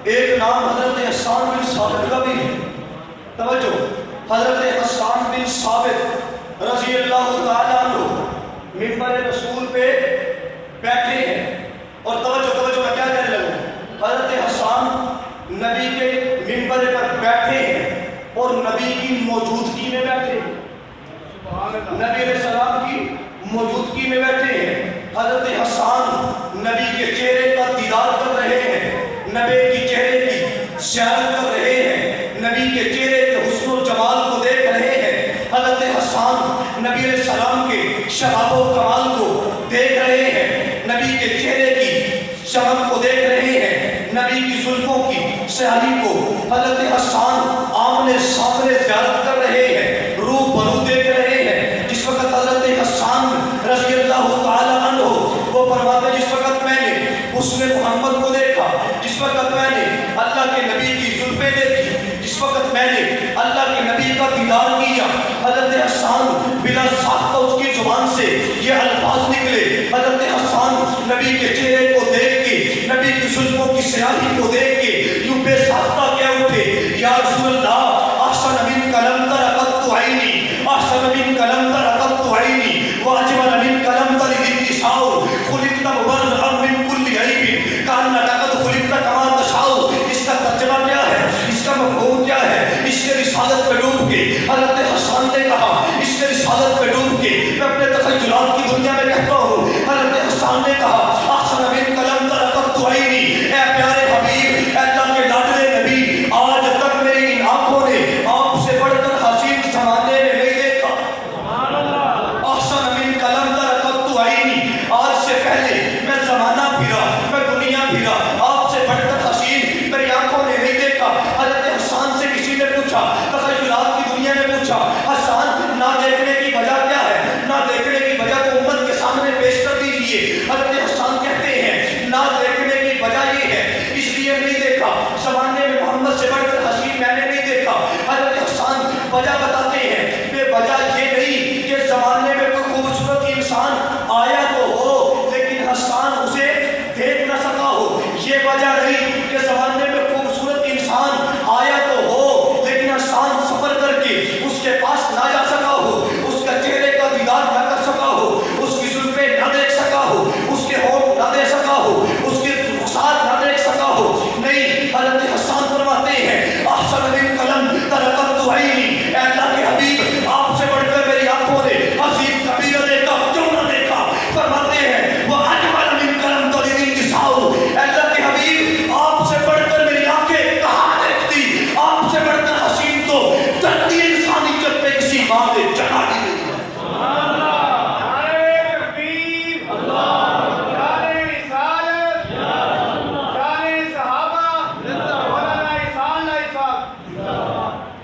ایک نام حضرت حسان بن ثابت کا بھی ہے. توجہ، حضرت حسان بن ثابت رضی اللہ تعالیٰ عنہ منبر رسول پہ بیٹھے ہیں. اور توجہ میں کیا کہنے لگوں، حضرت حسان نبی کے منبر پر بیٹھے ہیں اور نبی کی موجودگی میں بیٹھے ہیں، نبی علیہ السلام کی موجودگی میں بیٹھے ہیں. حضرت حسان نبی کے چہرے کا دیدار کر رہے ہیں، نبی کے چہرے کی زیارت کر رہے ہیں، نبی کے چہرے کے حسن و جمال کو دیکھ رہے ہیں. حضرت حسان نبی علیہ السلام کے شباب و کمال کو دیکھ رہے ہیں، نبی کے چہرے کی چمک کو دیکھ رہے ہیں، نبی کی زلفوں کی سیاہی کو حضرت حسان آمنے سامنے زیارت کر رہے ہیں، روح برو دیکھ رہے ہیں. جس وقت حضرت حسان رضی اللہ تعالیٰ عنہ وہ فرماتے ہیں، جس وقت میں نے حسن محمد کو دیکھا، جس وقت میں نے اللہ کے نبی کی زلفیں دیکھی، جس وقت میں نے اللہ کے نبی کا دیدار کیا، حضرت حسان بلا ساختہ اس کی زبان سے یہ الفاظ نکلے. حضرت حسان نبی کے چہرے کو دیکھ کے، نبی کی زلفوں کی سیاہی کو دیکھ